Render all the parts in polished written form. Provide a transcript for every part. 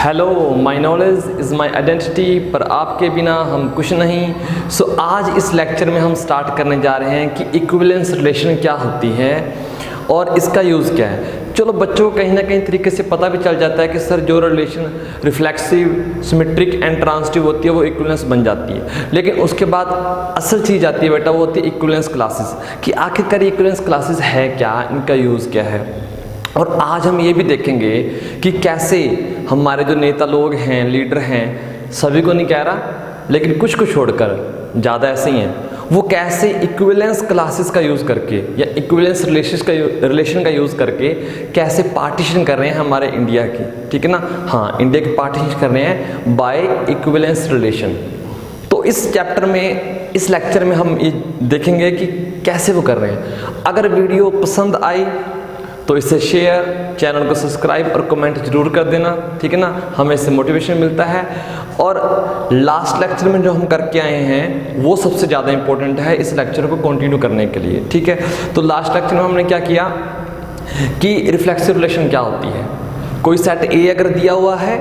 Hello, my knowledge is my identity, पर आपके बिना हम कुछ नहीं। सो आज इस लेक्चर में हम स्टार्ट करने जा रहे हैं कि इक्विवेलेंस रिलेशन क्या होती है और इसका यूज़ क्या है। चलो बच्चों को कहीं ना कहीं तरीके से पता भी चल जाता है कि सर जो relation reflexive, symmetric and transitive होती है वो इक्विवेलेंस बन जाती है। लेकिन उसके बाद असल चीज़ आती है बेटा, वो होती है इक्विवेलेंस क्लासेस, कि आखिरकार इक्विवेलेंस क्लासेस है क्या, इनका यूज़ क्या है। और आज हम ये भी देखेंगे कि कैसे हमारे जो नेता लोग हैं, लीडर हैं, सभी को नहीं कह रहा लेकिन कुछ को छोड़कर ज़्यादा ऐसे ही हैं, वो कैसे इक्विवेलेंस क्लासेस का यूज़ करके या इक्विवेलेंस रिलेशन का यूज़ करके कैसे पार्टीशन कर रहे हैं हमारे इंडिया की, ठीक है ना। हाँ, इंडिया की पार्टीशन कर रहे हैं बाय इक्विवेलेंस रिलेशन। तो इस चैप्टर में, इस लेक्चर में हम ये देखेंगे कि कैसे वो कर रहे हैं। अगर वीडियो पसंद आई तो इसे शेयर, चैनल को सब्सक्राइब और कमेंट जरूर कर देना, ठीक है ना। हमें इससे मोटिवेशन मिलता है। और लास्ट लेक्चर में जो हम करके आए हैं वो सबसे ज़्यादा इंपॉर्टेंट है इस लेक्चर को कंटिन्यू करने के लिए, ठीक है। तो लास्ट लेक्चर में हमने क्या किया कि रिफ्लेक्सिव रिलेशन क्या होती है। कोई सेट ए अगर दिया हुआ है,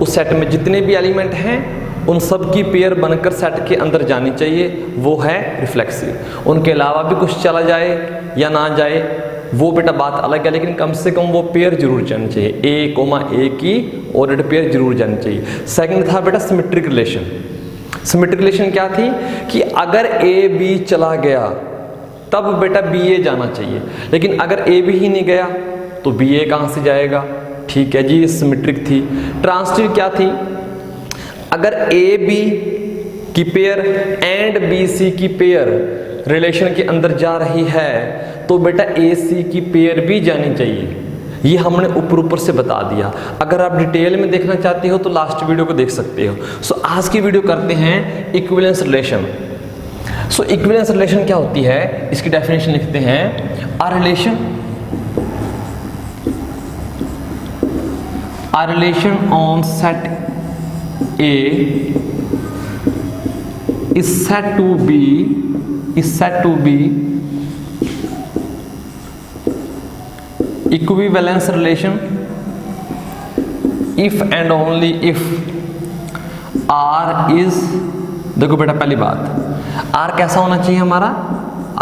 उस सेट में जितने भी एलिमेंट हैं उन सब की पेयर बनकर सेट के अंदर जानी चाहिए, वो है रिफ्लेक्सिव। उनके अलावा भी कुछ चला जाए या ना जाए वो बेटा बात अलग है, लेकिन कम से कम वो पेयर जरूर जानी चाहिए, ए कोमा ए की ऑर्डर्ड पेयर जरूर जानी चाहिए। सेकंड था बेटा सिमेट्रिक रिलेशन। सिमेट्रिक रिलेशन क्या थी कि अगर ए बी चला गया तब बेटा बी ए जाना चाहिए, लेकिन अगर ए बी ही नहीं गया तो बी ए कहाँ से जाएगा, ठीक है जी, सिमेट्रिक थी। ट्रांजिटिव क्या थी, अगर ए बी की पेयर एंड बी सी की पेयर रिलेशन के अंदर जा रही है तो बेटा ए सी की पेयर भी जानी चाहिए। ये हमने ऊपर से बता दिया। अगर आप डिटेल में देखना चाहते हो तो लास्ट वीडियो को देख सकते हो। सो आज की वीडियो करते हैं equivalence relation. So equivalence relation क्या होती है, इसकी डेफिनेशन लिखते हैं। A relation on set A is said to be equivalence relation if and only if R is, देखो बेटा पहली बात, R कैसा होना चाहिए हमारा,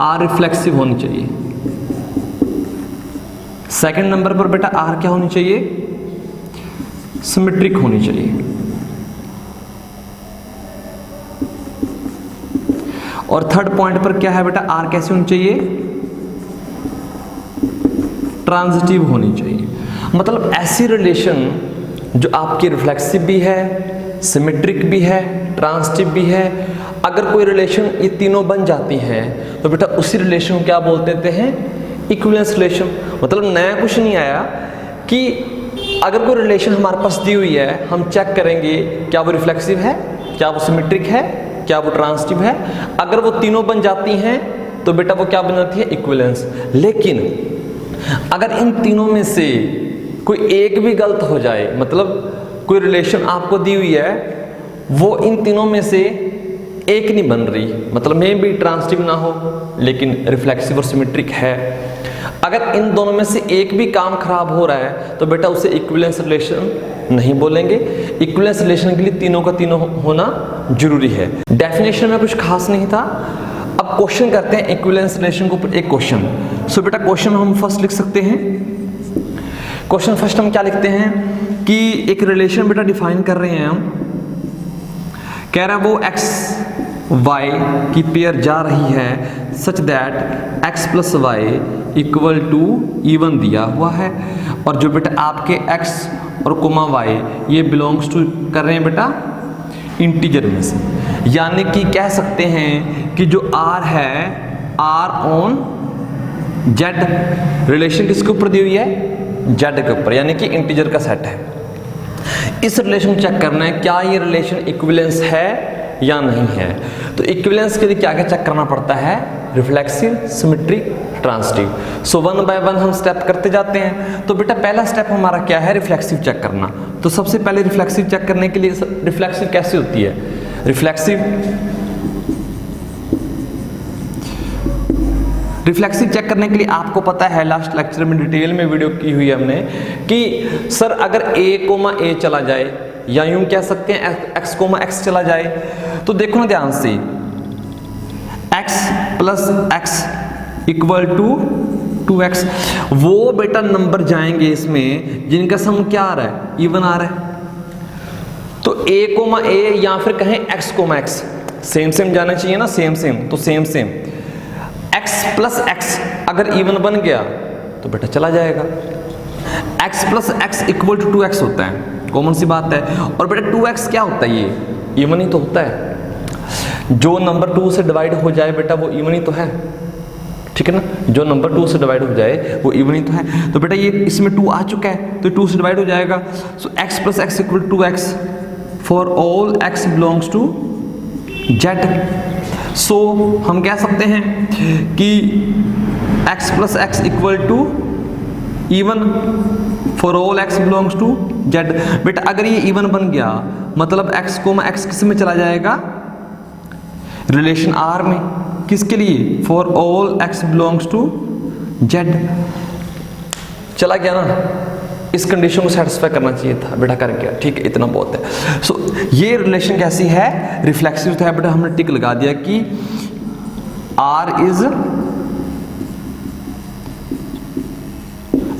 R रिफ्लेक्सिव होनी चाहिए। सेकंड नंबर पर बेटा R क्या होनी चाहिए, सिमेट्रिक होनी चाहिए। और थर्ड पॉइंट पर क्या है बेटा, आर कैसे होनी चाहिए, ट्रांजिटिव होनी चाहिए। मतलब ऐसी रिलेशन जो आपकी रिफ्लेक्सिव भी है, सिमेट्रिक भी है, ट्रांजिटिव भी है। अगर कोई रिलेशन ये तीनों बन जाती हैं तो बेटा उसी रिलेशन को क्या बोल देते हैं, इक्विवेलेंस रिलेशन। मतलब नया कुछ नहीं आया कि अगर कोई रिलेशन हमारे पास दी हुई है, हम चेक करेंगे क्या वो रिफ्लेक्सिव है, क्या वो सिमेट्रिक है, क्या वो ट्रांजिटिव है। अगर वो तीनों बन जाती हैं तो बेटा वो क्या बन जाती है, इक्विवेलेंस। लेकिन अगर इन तीनों में से कोई एक भी गलत हो जाए, मतलब कोई रिलेशन आपको दी हुई है वो इन तीनों में से एक नहीं बन रही, मतलब में भी ट्रांजिटिव ना हो लेकिन रिफ्लेक्सिव और सिमेट्रिक है, अगर इन दोनों में से एक भी काम खराब हो रहा है तो बेटा उसे इक्विवेलेंस रिलेशन नहीं बोलेंगे। इक्विवेलेंस रिलेशन के लिए तीनों का तीनों होना जरूरी है। डेफिनेशन में कुछ खास नहीं था। अब क्वेश्चन करते हैं इक्विवेलेंस रिलेशन के ऊपर एक क्वेश्चन। सो बेटा क्वेश्चन हम फर्स्ट लिख सकते हैं। क्वेश्चन फर्स्ट हम क्या लिखते हैं कि एक रिलेशन बेटा डिफाइन कर रहे हैं हम, कह रहा है वो एक्स वाई की पेयर जा रही है such that x plus y equal to even दिया हुआ है, और जो बेटा आपके एक्स और कोमा वाई ये बिलोंग्स टू कर रहे हैं बेटा इंटीजर में से। यानी कि कह सकते हैं कि जो आर है, आर ऑन जेड, रिलेशन किसके ऊपर दी हुई है, जेड के ऊपर, यानी कि इंटीजर का सेट है। इस रिलेशन को चेक करना है क्या ये रिलेशन इक्विवेलेंस है या नहीं है। तो इक्विवेलेंस के लिए क्या क्या चेक करना पड़ता है, reflexive, symmetric, transitive. So one by one हम स्टेप करते जाते हैं। तो बेटा पहला स्टेप हमारा क्या है, रिफ्लेक्सिव चेक करना। तो सबसे पहले रिफ्लेक्सिव चेक करने के लिए, रिफ्लेक्सिव कैसे होती है, रिफ्लेक्सिव चेक करने के लिए आपको पता है, लास्ट लेक्चर में डिटेल में वीडियो की हुई है हमने कि सर अगर a, चला जाए या यूं कह सकते हैं x, x चला जाए, तो देखो ना ध्यान से, x plus x equal to 2x, वो बेटा नंबर जाएंगे इसमें जिनका सम क्या आ रहा है, इवन आ रहा है। तो a, या फिर कहें x, x सेम सेम जाना चाहिए ना, सेम सेम, तो same same x plus x अगर इवन बन गया तो बेटा चला जाएगा। x plus x equal to 2x होता है, कॉमन सी बात है। और बेटा 2x क्या होता है, ये इवन ही तो होता है। जो नंबर 2 से डिवाइड हो जाए बेटा वो इवन ही तो है, ठीक है ना, जो नंबर 2 से डिवाइड हो जाए वो इवन ही तो है। तो बेटा ये इसमें 2 आ चुका है तो 2 से डिवाइड हो जाएगा। So x plus x equal to 2x for all x belongs to z। So हम कह सकते हैं कि x plus x equal to even for all x belongs to z। बेटा अगर ये इवन बन गया मतलब x, x किस में चला जाएगा, रिलेशन R में, किसके लिए, for all x belongs to z। चला गया ना, इस कंडीशन को सेटिस्फाई करना चाहिए था, बेटा कर गया, ठीक है, इतना बहुत है। सो ये रिलेशन कैसी है, रिफ्लेक्सिव है बेटा, हमने टिक लगा दिया कि R इज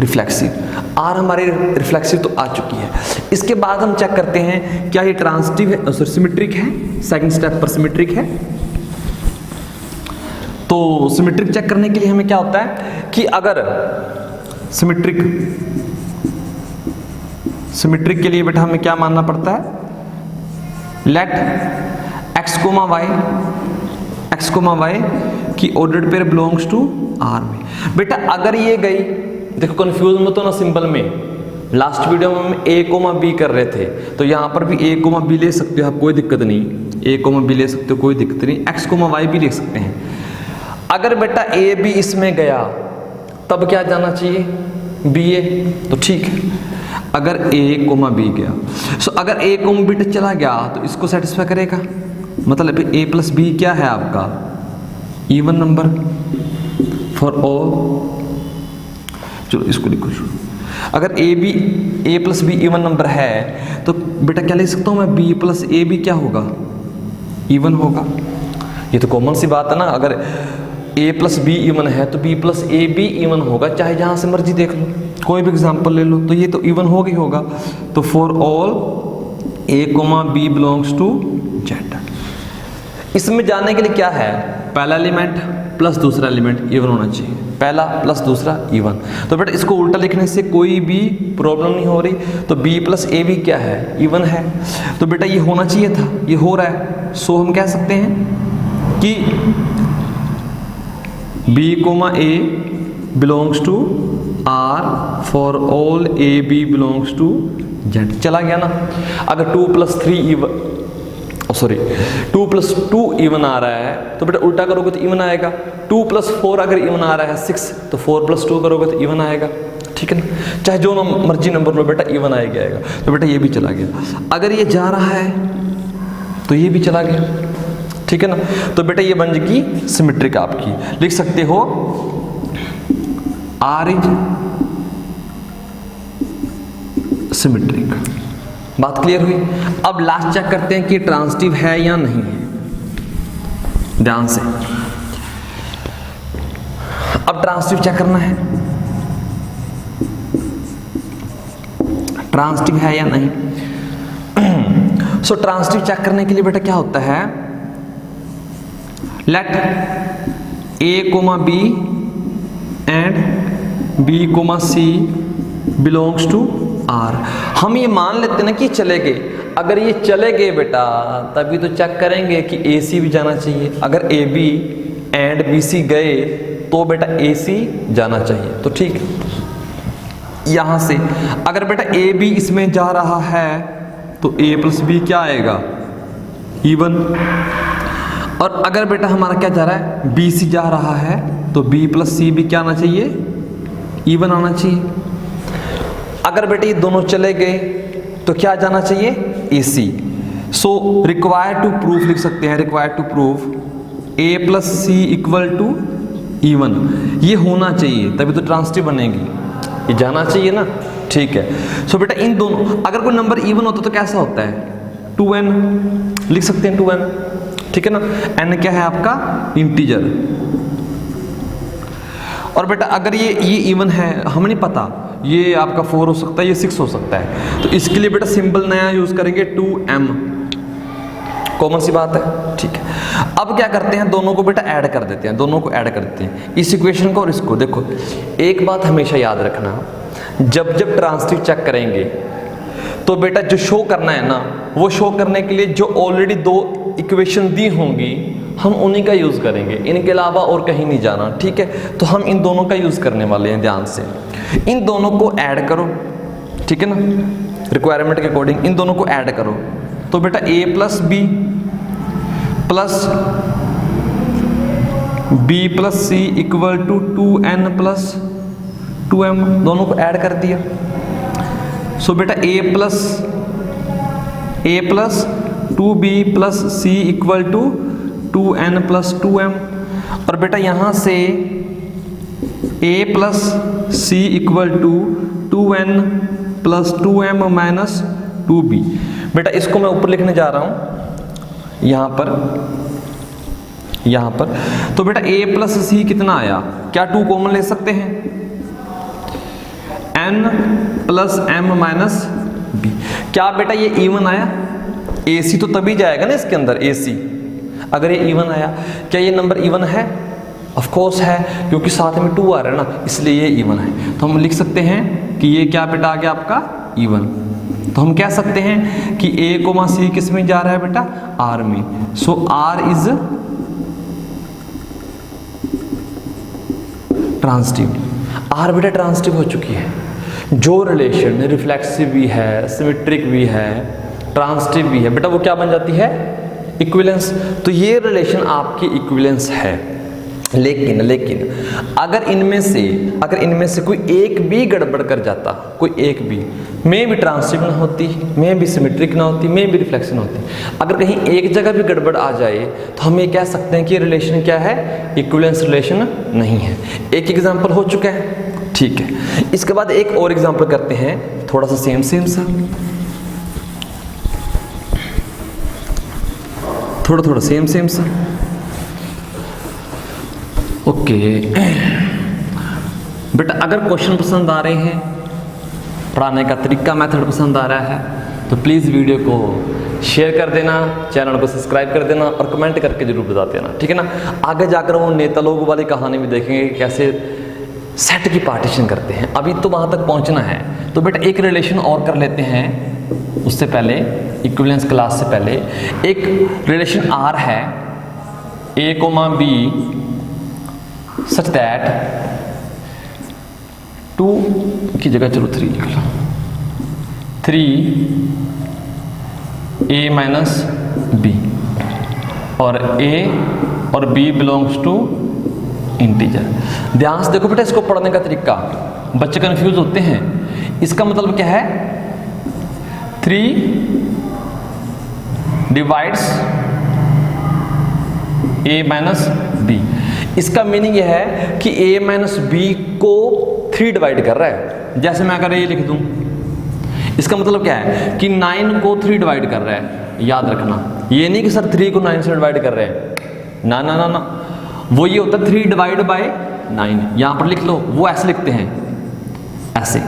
रिफ्लेक्सिव। R हमारी रिफ्लेक्सिव तो आ चुकी है। इसके बाद हम चेक करते हैं क्या ये ट्रांसिटिव है, सॉरी सिमेट्रिक है, सेकंड स्टेप पर सिमेट्रिक है। तो सिमेट्रिक चेक करने के लिए हमें क्या होता है कि अगर सिमेट्रिक के लिए बेटा हमें क्या मानना पड़ता है, लेट x, y की ordered pair belongs to R में। बेटा अगर ये गई, देखो कंफ्यूज मत हो ना, सिंपल में लास्ट वीडियो में हम a, b कर रहे थे, तो यहाँ पर भी a, b ले सकते हो आप, कोई दिक्कत नहीं, a, b ले सकते हो, कोई दिक्कत नहीं, x, y भी ले सकते हैं। अगर बेटा a, b इसमें गया तब क्या जाना चाहिए, ba, तो ठीक है। अगर a, b गया, सो अगर a, b चला गया तो इसको सेटिस्फाई करेगा, मतलब a प्लस b क्या है आपका, इवन नंबर फॉर ऑल। चलो इसको लिखो, अगर a plus b even number है तो बेटा क्या लिख सकता हूँ मैं, b प्लस a b क्या होगा, इवन होगा। ये तो कॉमन सी बात है ना, अगर a प्लस b इवन है तो b plus a b even होगा, चाहे जहां से मर्जी देख लो, कोई भी एग्जांपल ले लो, तो ये तो इवन होगा ही होगा। तो for all a, b belongs to z। इसमें जाने के लिए क्या है, पहला एलिमेंट प्लस दूसरा एलिमेंट इवन होना चाहिए, पहला प्लस दूसरा इवन। तो बेटा इसको उल्टा लिखने से कोई भी प्रॉब्लम नहीं हो रही, तो b प्लस a भी क्या है, इवन है। तो बेटा ये होना चाहिए था, ये हो रहा है। सो हम कह सकते हैं कि b, a belongs to R for all a, b belongs to z। चला गया ना। अगर 2 प्लस 2 इवन आ रहा है तो बेटा उल्टा करोगे तो इवन आएगा। 2 प्लस 4 अगर इवन आ रहा है 6, तो 4 प्लस 2 करोगे तो इवन आएगा, ठीक है ना, चाहे जो मर्जी नंबर लो बेटा इवन आएगा। तो बेटा ये भी चला गया। अगर ये जा रहा है तो ये भी चला गया, ठीक है ना। तो बेटा ये बन जाएगी सिमेट्रिक आपकी, लिख सकते हो R इज सिमेट्रिक। बात क्लियर हुई। अब लास्ट चेक करते हैं कि ट्रांसिटिव है या नहीं है, ध्यान से। अब ट्रांसिटिव चेक करना है, ट्रांसिटिव है या नहीं। सो ट्रांसिटिव चेक करने के लिए बेटा क्या होता है, let a, b and b, c belongs to R। हम ये मान लेते ना कि चले गए। अगर ये चले गए बेटा तभी तो चेक करेंगे कि AC भी जाना चाहिए। अगर AB एंड BC गए तो बेटा AC जाना चाहिए, तो ठीक है। यहां से अगर बेटा AB इसमें जा रहा है तो A प्लस B क्या आएगा, इवन। और अगर बेटा हमारा क्या जा रहा है, BC जा रहा है तो B प्लस C भी क्या आना चाहिए, इवन आना चाहिए। अगर बेटे ये दोनों चले गए तो क्या जाना चाहिए, AC। So required to proof लिख सकते हैं, required to proof A plus C equal to even, ये होना चाहिए तभी तो ट्रांसिटिव बनेगी, ये जाना चाहिए ना, ठीक है। सो बेटा इन दोनों, अगर कोई नंबर इवन होता तो कैसा होता है, 2n लिख सकते हैं 2n, ठीक है ना। n क्या है आपका, इंटीजर। और बेटा अगर ये इवन है, हमें नहीं पता ये आपका 4 हो सकता है, ये 6 हो सकता है, तो इसके लिए बेटा सिंबल नया यूज करेंगे 2m, कॉमन सी बात है, ठीक है। अब क्या करते हैं, दोनों को बेटा ऐड कर देते हैं, दोनों को ऐड कर देते हैं, इस इक्वेशन को और इसको। देखो एक बात हमेशा याद रखना, जब जब ट्रांसिटिव चेक करेंगे तो बेटा जो शो करना है ना, वो शो करने के लिए जो ऑलरेडी 2 इक्वेशन दी होंगी हम उन्हीं का यूज करेंगे, इनके अलावा और कहीं नहीं जाना, ठीक है। तो हम इन दोनों का यूज करने वाले हैं, ध्यान से इन दोनों को ऐड करो, ठीक है ना, रिक्वायरमेंट के अकॉर्डिंग इन दोनों को ऐड करो। तो बेटा a plus b plus b plus c equal to 2n plus 2m, दोनों को ऐड कर दिया। सो बेटा a plus 2b plus c equal to 2n plus 2m, और बेटा यहां से a plus c equal to 2n plus 2m minus 2b। बेटा इसको मैं ऊपर लिखने जा रहा हूं यहां पर। तो बेटा a प्लस सी कितना आया, क्या 2 कॉमन ले सकते हैं, n plus m minus b। क्या बेटा ये इवन आया, ac तो तभी जाएगा ना इसके अंदर, ac अगर ये इवन आया। क्या ये नंबर इवन है, ऑफ कोर्स है, क्योंकि साथ में 2 आ रहा है ना, इसलिए ये इवन है। तो हम लिख सकते हैं कि ये क्या बेटा आ गया आपका इवन। तो हम कह सकते हैं कि a कोमा सी किस में जा रहा है बेटा, r में। सो r इज ट्रांसिटिव, r बेटा ट्रांसिटिव हो चुकी है। जो रिलेशन रिफ्लेक्सिव भी है, सिमेट्रिक भी है, ट्रांसिटिव भी है, बेटा वो क्या बन जाती है, इक्विवेलेंस। तो ये रिलेशन आपकी इक्विवेलेंस है। लेकिन अगर इनमें से कोई एक भी गड़बड़ कर जाता, कोई एक भी, में भी ट्रांसिटिव ना होती, में भी सिमेट्रिक ना होती, में भी रिफ्लेक्शन होती, अगर कहीं एक जगह भी गड़बड़ आ जाए तो हम ये कह सकते हैं कि रिलेशन क्या है, इक्विवेलेंस रिलेशन नहीं है। एक एग्जांपल हो चुका है, ठीक है। इसके बाद एक और एग्जांपल करते हैं, थोड़ा सा सेम सा, थोड़ा सेम सा, ओके। बेटा अगर क्वेश्चन पसंद आ रहे हैं, पढ़ाने का तरीका मेथड पसंद आ रहा है, तो प्लीज़ वीडियो को शेयर कर देना, चैनल को सब्सक्राइब कर देना और कमेंट करके जरूर बता देना, ठीक है ना। आगे जाकर वो नेता लोग वाली कहानी भी देखेंगे, कैसे सेट की पार्टीशन करते हैं। अभी तो वहाँ तक पहुँचना है। तो बेटा एक रिलेशन और कर लेते हैं, उससे पहले इक्विवेलेंस क्लास से पहले एक रिलेशन R है, a comma b such that 2 की जगह चलो 3 लिख लो, 3a माइनस b, और a और b बिलोंग्स टू इंटीजर। ध्यान से देखो बेटा, इसको पढ़ने का तरीका, बच्चे कंफ्यूज होते हैं। इसका मतलब क्या है, 3 डिवाइड्स a माइनस b। इसका मीनिंग यह है कि a माइनस b को 3 डिवाइड कर रहा है। जैसे मैं अगर ये लिख दूं, इसका मतलब क्या है कि 9 को 3 डिवाइड कर रहा है। याद रखना, ये नहीं कि सर 3 को 9 से डिवाइड कर रहे हैं, ना ना ना ना, वो ये होता है 3 डिवाइड बाय 9। यहां पर लिख लो, वो ऐसे लिखते हैं, ऐसे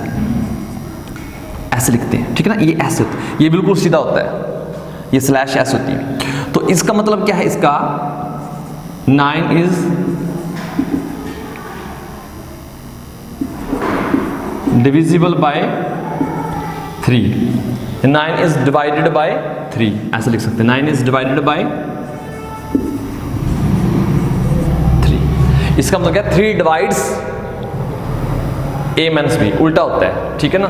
लिखते हैं, ठीक है ना। ये ऐसे होता है, ये बिल्कुल सीधा होता है, ये स्लैश ऐसे होती है। तो इसका मतलब क्या है, इसका 9 is divisible by 3, 9 is divided by 3, ऐसे लिख सकते हैं, 9 इज डिवाइडेड बाय 3। इसका मतलब क्या, 3 डिवाइड्स a माइनस b, उल्टा होता है, ठीक है ना।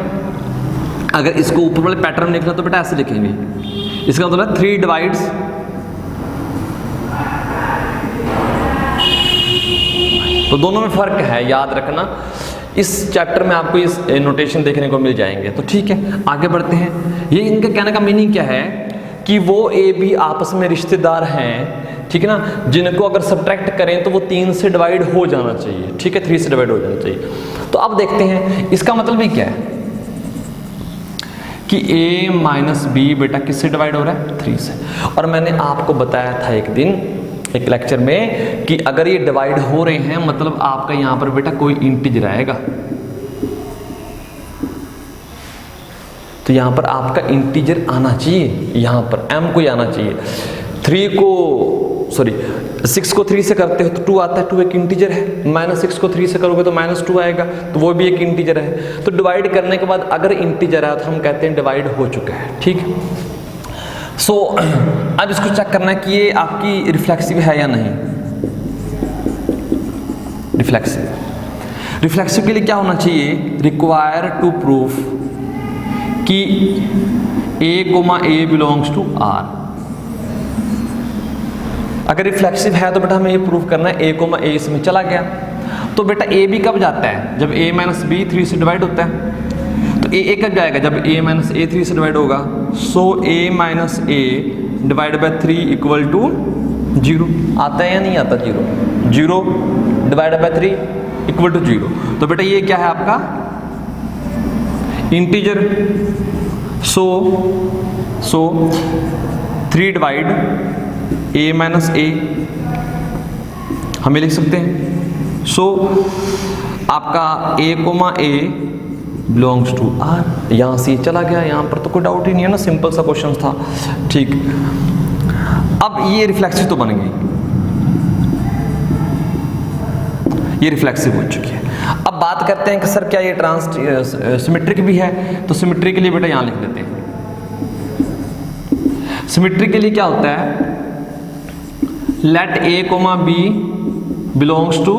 अगर इसको ऊपर वाले पैटर्न लिखना तो बेटा ऐसे लिखेंगे। इसका मतलब 3 डिवाइड्स तो दोनों में फर्क है, याद रखना। इस चैप्टर में आपको इस नोटेशन देखने को मिल जाएंगे। तो ठीक है, आगे बढ़ते हैं। ये इनका कहने का मीनिंग क्या है कि वो ए बी आपस में रिश्तेदार हैं, ठीक है ना, जिनको अगर सब्ट्रैक्ट करें तो वो 3 से डिवाइड हो जाना चाहिए, ठीक है, 3 से डिवाइड हो जाना चाहिए। तो अब देखते हैं इसका मतलब ही क्या है कि a माइनस बी बेटा किससे डिवाइड हो रहा है, 3 से। और मैंने आपको बताया था एक दिन एक लेक्चर में कि अगर ये डिवाइड हो रहे हैं मतलब आपका यहां पर बेटा कोई इंटीजर आएगा, तो यहां पर आपका इंटीजर आना चाहिए, यहां पर m को आना चाहिए। 6 को 3 से करते हो तो 2 आता है, 2 एक इंटीजर है। -6 को 3 से करोगे तो -2 आएगा, तो वो भी एक इंटीजर है। तो डिवाइड करने के बाद अगर इंटीजर आया तो हम कहते हैं डिवाइड हो चुका है, ठीक। सो अब इसको चेक करना है कि ये आपकी रिफ्लेक्सिव है या नहीं। रिफ्लेक्सिव के लिए क्या होना चाहिए, रिक्वायर टू प्रूफ कि a, बिलोंग्स टू r। अगर रिफ्लेक्सिव है तो बेटा हमें ये प्रूव करना है a, इसमें चला गया, तो बेटा a b कब जाता है, जब a माइनस बी 3 से डिवाइड होता है। तो a कब जाएगा, जब a माइनस ए 3 से डिवाइड होगा। So a minus a divide by 3 equal to 0 आता है या नहीं आता, 0 डिवाइड बाई 3 इक्वल टू 0। तो बेटा ये क्या है आपका integer. So 3 divide a minus a हमें लिख सकते हैं। सो आपका a, बिलोंग्स टू r। यहां से ये चला गया, यहां पर तो कोई डाउट ही नहीं है ना, सिंपल सा क्वेश्चन था, ठीक। अब ये रिफ्लेक्सिव तो बन गई, ये रिफ्लेक्सिव हो चुकी है। अब बात करते हैं कि सर क्या ये सिमेट्रिक भी है, तो सिमेट्री के लिए बेटा यहां लिख लेते हैं। सिमेट्री के लिए क्या होता है, let a, b belongs to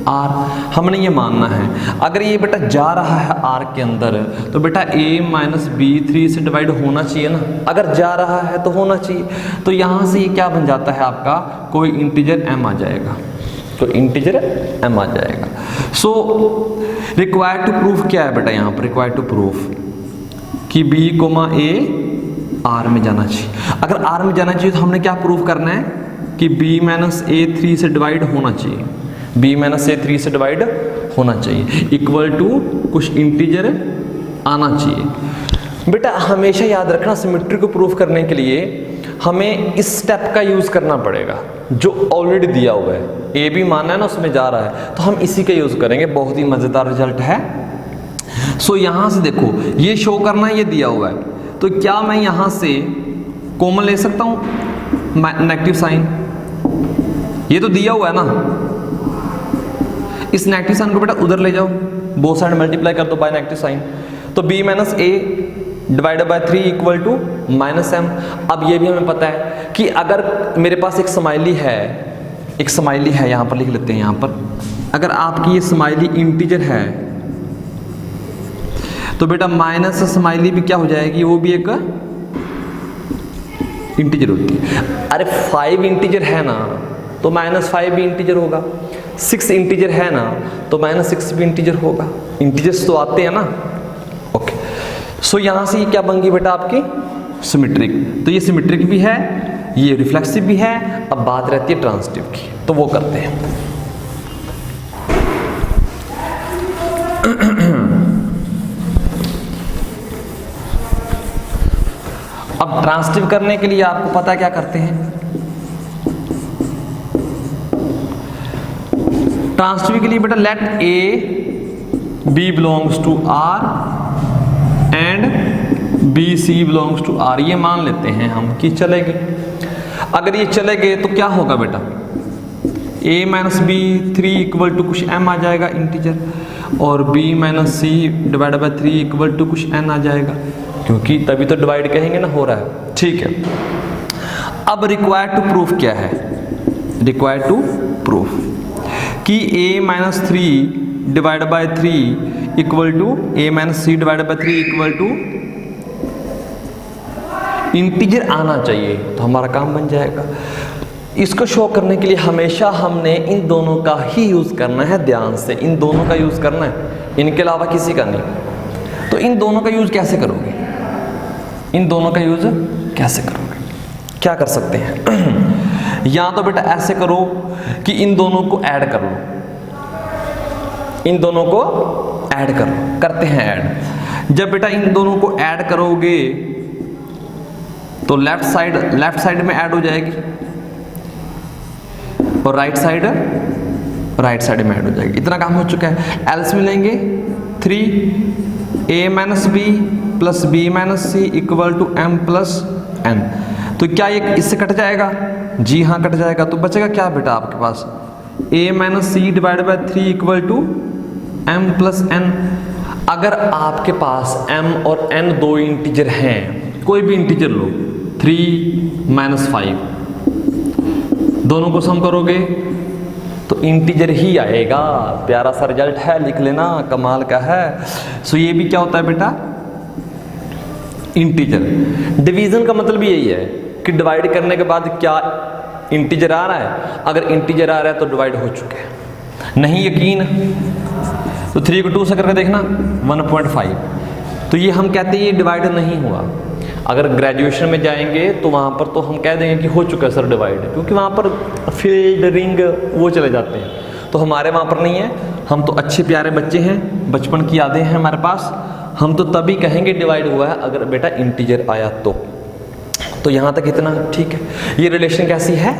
r। हमने ये मानना है अगर ये बेटा जा रहा है r के अंदर तो बेटा a माइनस बी 3 से डिवाइड होना चाहिए ना, अगर जा रहा है तो होना चाहिए। तो यहां से ये क्या बन जाता है आपका, कोई इंटीजर m आ जाएगा, तो इंटीजर m आ जाएगा। सो रिक्वायर्ड टू प्रूफ क्या है बेटा, यहां पर रिक्वायर्ड टू प्रूफ कि b, a r में जाना चाहिए। अगर r में जाना चाहिए तो हमने क्या प्रूफ करना है कि b माइनस ए 3 से डिवाइड होना चाहिए, b माइनस ए 3 से डिवाइड होना चाहिए, इक्वल टू कुछ इंटीजर आना चाहिए। बेटा हमेशा याद रखना सिमेट्री को प्रूफ करने के लिए हमें इस स्टेप का यूज करना पड़ेगा जो ऑलरेडी दिया हुआ है। ए भी माना है ना, उसमें जा रहा है, तो हम इसी का यूज करेंगे। बहुत ही मजेदार रिजल्ट है। सो यहां से देखो ये शो करना ये दिया हुआ है, तो क्या मैं यहां से कॉमन ले सकता हूं, नेगेटिव साइन, ये तो दिया हुआ है ना, इस नेगेटिव साइन को बेटा उधर ले जाओ, बोथ साइड मल्टीप्लाई कर दो बाय नेगेटिव साइन, तो b minus a divided by 3 equal to minus m। अब ये भी हमें पता है कि अगर मेरे पास एक स्माइली है, यहां पर लिख लेते हैं, यहां पर अगर आपकी ये स्माइली इंटीजर है तो बेटा माइनस स्माइली भी क्या हो जाएगी, वो भी एक इंटीजर होती है। अरे 5 इंटीजर है ना तो -5 भी इंटीजर होगा, 6 इंटीजर है ना तो -6 भी इंटीजर होगा। इंटीजर्स तो आते हैं ना, ओके। सो यहां से ये क्या बन गई बेटा आपकी सिमेट्रिक। तो ये सिमेट्रिक भी है, ये रिफ्लेक्सिव भी है। अब बात रहती है ट्रांसिटिव की, तो वो करते हैं। अब ट्रांसिटिव करने के लिए आपको पता है क्या करते हैं, ट्रांसिटिव के लिए बेटा let a b belongs to r and b c belongs to r, ये मान लेते हैं हम कि चलेगी। अगर ये चले गए तो क्या होगा बेटा, a minus b 3 equal to कुछ m आ जाएगा इंटीजर, और b minus c divide by 3 equal to कुछ n आ जाएगा, क्योंकि तभी तो डिवाइड कहेंगे ना, हो रहा है, ठीक है। अब रिक्वायर्ड टू प्रूफ क्या है, रिक्वायर्ड टू प्रूफ कि a minus 3 divide by 3 equal to a minus c divide by 3 equal to integer आना चाहिए, तो हमारा काम बन जाएगा। इसको शो करने के लिए हमेशा हमने इन दोनों का ही यूज करना है, ध्यान से इन दोनों का यूज करना है, इनके अलावा किसी का नहीं। तो इन दोनों का यूज कैसे करोगे, इन दोनों का यूज कैसे करोगे, क्या कर सकते हैं या तो बेटा ऐसे करो कि इन दोनों को ऐड कर लो, इन दोनों को ऐड कर लो, करते हैं ऐड। जब बेटा इन दोनों को ऐड करोगे तो लेफ्ट साइड में ऐड हो जाएगी और राइट साइड में ऐड हो जाएगी। इतना काम हो चुका है। एल्स में लेंगे 3a minus b plus b minus c equal to m plus n। तो क्या ये इससे कट जाएगा? जी हाँ कट जाएगा। तो बचेगा क्या बेटा आपके पास a minus c divide by 3 equal to m plus n। अगर आपके पास m और n दो इंटीजर हैं, कोई भी इंटीजर लो, 3 माइनस 5, दोनों को सम करोगे तो इंटीजर ही आएगा। प्यारा सा रिजल्ट है, लिख लेना, कमाल का है। सो ये भी क्या होता है बेटा? इंटीजर। डिवीजन का मतलब यही है कि डिवाइड करने के बाद क्या इंटीजर आ रहा है। अगर इंटीजर आ रहा है तो डिवाइड हो चुके हैं। नहीं यकीन तो 3 को 2 से करके देखना 1.5। तो ये हम कहते हैं ये डिवाइड नहीं हुआ। अगर ग्रेजुएशन में जाएंगे तो वहाँ पर तो हम कह देंगे कि हो चुका है सर डिवाइड, क्योंकि वहाँ पर फील्ड रिंग वो चले जाते हैं। तो हमारे वहाँ पर नहीं है। हम तो अच्छे प्यारे बच्चे हैं, बचपन की यादें हैं हमारे पास। हम तो तभी कहेंगे डिवाइड हुआ है अगर बेटा इंटीजर आया तो यहाँ तक इतना ठीक है। ये रिलेशन कैसी है?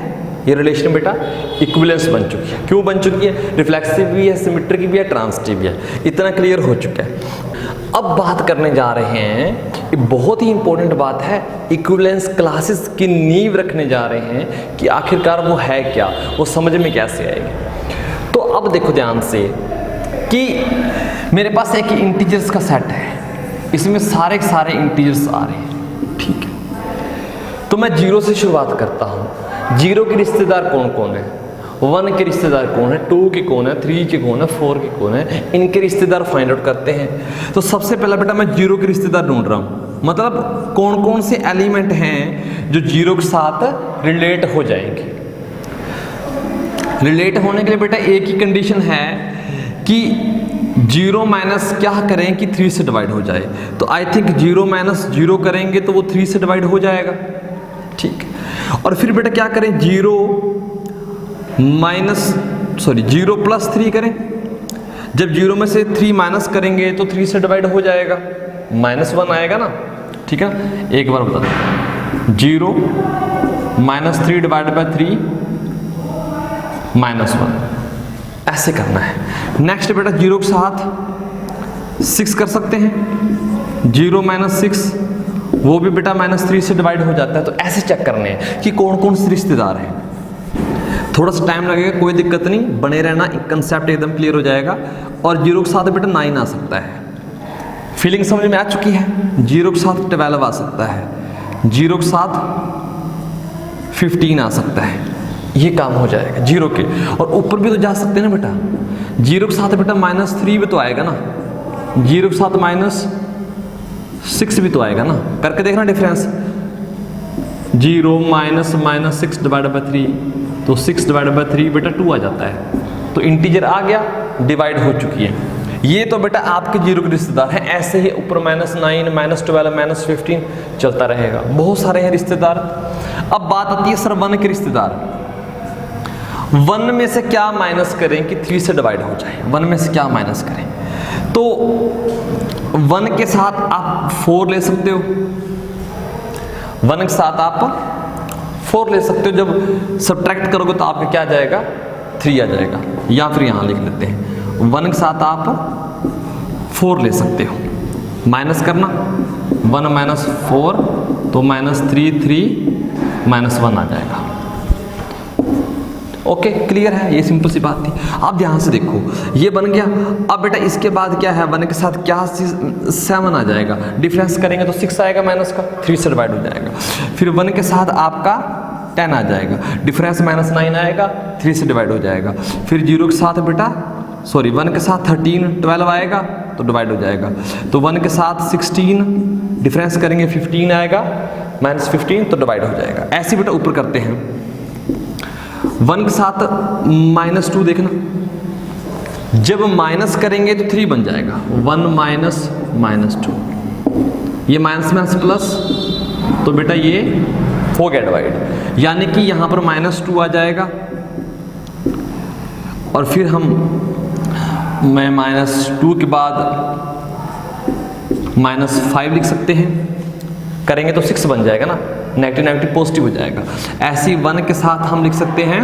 ये रिलेशन बेटा इक्विवेलेंस बन चुकी है। क्यों बन चुकी है? रिफ्लेक्सिव भी है, सिमेट्रिक भी है, ट्रांजिटिव भी है। इतना क्लियर हो चुका है। अब बात करने जा रहे हैं, ये बहुत ही इंपॉर्टेंट बात है, इक्विवेलेंस क्लासेस की नींव रखने जा रहे हैं कि आखिरकार वो है क्या, वो समझ में कैसे आएगी। तो अब देखो ध्यान से कि मेरे पास एक इंटीजर्स का सेट है, इसमें सारे के सारे इंटीजर्स आ रहे हैं, ठीक है। तो मैं 0 से शुरुआत करता हूँ। 0 के रिश्तेदार कौन कौन है? 1 के रिश्तेदार कौन है, 2 के कौन है, 3 के कौन है, 4 के कौन है, इनके रिश्तेदार फाइंड आउट करते हैं। तो सबसे पहला बेटा मैं 0 के रिश्तेदार ढूंढ रहा हूँ, मतलब कौन कौन से एलिमेंट हैं जो 0 के साथ रिलेट हो जाएंगे। रिलेट होने के लिए बेटा एक ही कंडीशन है कि 0 माइनस क्या करें कि 3 से डिवाइड हो जाए। तो आई थिंक 0 माइनस 0 करेंगे तो वो 3 से डिवाइड हो जाएगा, ठीक। और फिर बेटा क्या करें, 0 प्लस 3 करें। जब 0 में से 3 माइनस करेंगे तो 3 से डिवाइड हो जाएगा, -1 आएगा ना, ठीक है। एक बार बता दो, 0 माइनस 3 डिवाइड बाई 3 -1, ऐसे करना है। नेक्स्ट बेटा 0 के साथ 6 कर सकते हैं। 0 माइनस 6 वो भी बेटा -3 से डिवाइड हो जाता है। तो ऐसे चेक करने हैं कि कौन कौन से रिश्तेदार हैं। थोड़ा सा टाइम लगेगा, कोई दिक्कत नहीं, बने रहना, एक कंसेप्ट एकदम क्लियर हो जाएगा। और 0 के साथ बेटा 9 आ सकता है। फीलिंग समझ में आ चुकी है? 0 के साथ 12 आ सकता है, 0 के साथ 15 आ सकता है। ये काम हो जाएगा 0 के। और ऊपर भी तो जा सकते हैं ना बेटा, 0 के साथ बेटा -3 भी तो आएगा ना, 0 के साथ -6 भी तो आएगा ना। करके देखना डिफरेंस, 0 माइनस 6 डिवाइड बाई 3, तो 6 डिवाइड बाई 3 बेटा 2 आ जाता है। तो इंटीजर आ गया, डिवाइड हो चुकी है। ये तो बेटा आपके 0 के रिश्तेदार हैं। ऐसे ही ऊपर -9, -12, -15 चलता रहेगा, बहुत सारे हैं रिश्तेदार। अब बात आती है सर 1 के रिश्तेदार। 1 में से क्या माइनस करें कि 3 से डिवाइड हो जाए? 1 में से क्या माइनस करें? तो 1 के साथ आप 4 ले सकते हो, 1 के साथ आप 4 ले सकते हो। जब सब्ट्रैक्ट करोगे तो आपका क्या आ जाएगा? 3 आ जाएगा। या फिर यहाँ लिख लेते हैं, 1 के साथ आप 4 ले सकते हो। माइनस करना, 1 माइनस 4 तो -3, 3 -1 आ जाएगा। ओके, क्लियर है? ये सिंपल सी बात थी। आप ध्यान से देखो, ये बन गया। अब बेटा इसके बाद क्या है, 1 के साथ क्या 7 आ जाएगा। डिफरेंस करेंगे तो 6 आएगा माइनस का, 3 से डिवाइड हो जाएगा। फिर 1 के साथ आपका 10 आ जाएगा, डिफरेंस -9 आएगा, 3 से डिवाइड हो जाएगा। फिर 0 के साथ बेटा 1 के साथ 13, 12 आएगा तो डिवाइड हो जाएगा। तो 1 के साथ 16, डिफरेंस करेंगे 15 आएगा, -15 तो डिवाइड हो जाएगा। ऐसे बेटा ऊपर करते हैं। 1 के साथ -2 देखना, जब माइनस करेंगे तो 3 बन जाएगा, 1 -2, ये माइनस प्लस, तो बेटा ये हो गया डिवाइड, यानी कि यहां पर -2 आ जाएगा और फिर मैं -2 के बाद -5 लिख सकते हैं, करेंगे तो 6 बन जाएगा ना, नेगेटिव नेगेटिव पॉजिटिव हो जाएगा। ऐसे ही 1 के साथ हम लिख सकते हैं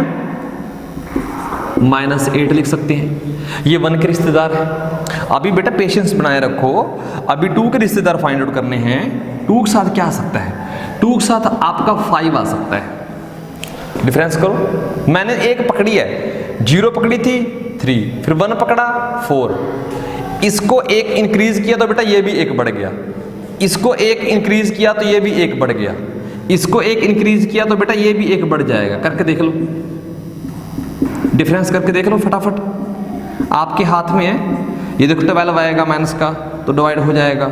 -8 लिख सकते हैं, ये 1 के रिश्तेदार है। अभी बेटा पेशेंस बनाए रखो, अभी 2 के रिश्तेदार फाइंड आउट करने हैं। 2 के साथ क्या आ सकता है? 2 के साथ आपका 5 आ सकता है। डिफरेंस करो, मैंने एक पकड़ी है, 0 पकड़ी थी 3, फिर 1 पकड़ा 4, इसको 1 इंक्रीज किया तो बेटा ये भी 1 बढ़ गया, इसको 1 इंक्रीज किया तो ये भी 1 बढ़ गया, इसको 1 इंक्रीज किया तो बेटा ये भी 1 बढ़ जाएगा। करके देख लो, डिफरेंस करके देख लो फटाफट, आपके हाथ में है। ये देखो 12 आएगा माइनस का तो डिवाइड हो जाएगा,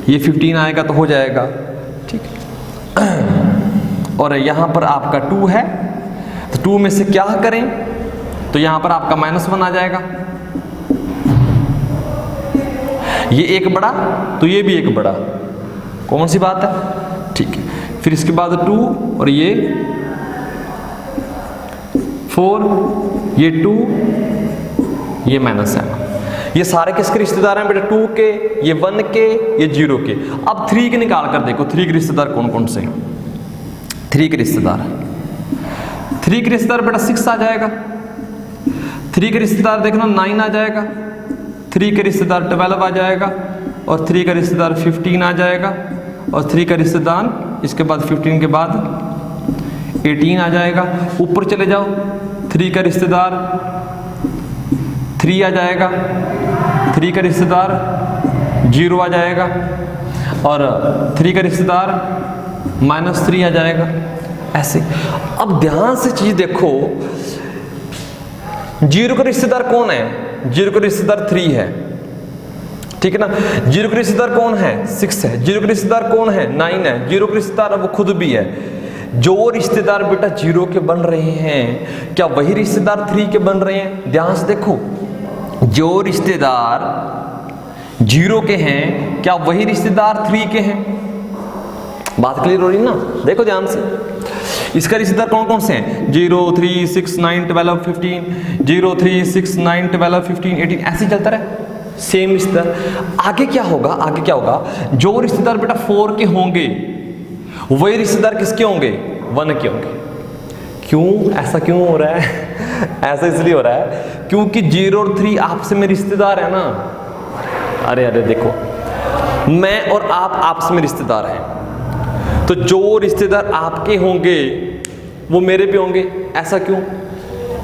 ये 15 आएगा तो हो जाएगा, ठीक। और यहाँ पर आपका 2 है तो 2 में से क्या करें, तो यहाँ पर आपका -1 आ जाएगा, ये 1 बढ़ा तो ये भी 1 बढ़ा, कॉमन सी बात है, ठीक है। फिर इसके बाद 2 और ये 4, ये 2, ये -7, ये सारे किसके रिश्तेदार हैं बेटा? 2 के, ये 1 के, ये 0 के। अब 3 के निकाल कर देखो, 3 के रिश्तेदार कौन कौन से हैं? 3 के रिश्तेदार, 3 के रिश्तेदार बेटा 6 आ जाएगा, 3 के रिश्तेदार देखना 9 आ जाएगा, 3 के रिश्तेदार 12 आ जाएगा, और 3 का रिश्तेदार 15 आ जाएगा, और 3 का रिश्तेदार इसके बाद 15 के बाद 18 आ जाएगा। ऊपर चले जाओ, 3 का रिश्तेदार 3 आ जाएगा, 3 का रिश्तेदार 0 आ जाएगा, और 3 का रिश्तेदार -3 आ जाएगा, ऐसे। अब ध्यान से चीज देखो, 0 का रिश्तेदार कौन है? 0 का रिश्तेदार 3 है, ठीक है ना। 0 का रिश्तेदार कौन है? 6 है। 0 का रिश्तेदार कौन है? 9 है। 0 का रिश्तेदार वो खुद भी है। जो रिश्तेदार बेटा 0 के बन रहे हैं, क्या वही रिश्तेदार 3 के बन रहे हैं? ध्यान से देखो, जो रिश्तेदार 0 के हैं, क्या वही रिश्तेदार 3 के हैं? बात क्लियर हो रही ना? देखो ध्यान से, इसका रिश्तेदार कौन कौन से हैं? 0, 3, 6, 9, 12, 15, 0, 3, 6, 9, 12, 15, 18, ऐसे ही चलता रहे, सेम रिश्तेदार। आगे क्या होगा? आगे क्या होगा? जो रिश्तेदार बेटा 4 के होंगे, वही रिश्तेदार किसके होंगे? 1 के होंगे। क्यों? ऐसा क्यों हो रहा है? ऐसा इसलिए हो रहा है क्योंकि 0 और 3 आपस में रिश्तेदार है ना। अरे अरे देखो, मैं और आप आपस में रिश्तेदार हैं, तो जो रिश्तेदार आपके होंगे वो मेरे पे होंगे। ऐसा क्यों?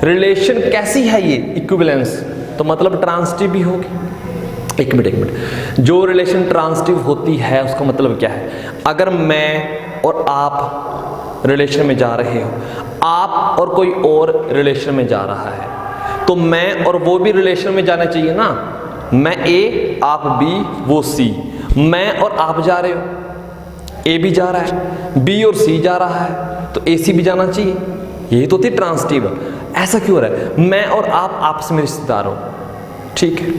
रिलेशन कैसी है ये? इक्विवेलेंस, तो मतलब ट्रांसिटिव भी होगी। एक मिनट, जो रिलेशन ट्रांसिटिव होती है उसका मतलब क्या है? अगर मैं और आप रिलेशन में जा रहे हो, आप और कोई और रिलेशन में जा रहा है, तो मैं और वो भी रिलेशन में जाना चाहिए ना। मैं ए, आप बी, वो सी। मैं और आप जा रहे हो, ए भी जा रहा है, बी और सी जा रहा है, तो ए सी भी जाना चाहिए। यही तो थी ट्रांसिटिव। ऐसा क्यों हो रहा है? मैं और आप आपस में रिश्तेदार हो, ठीक है,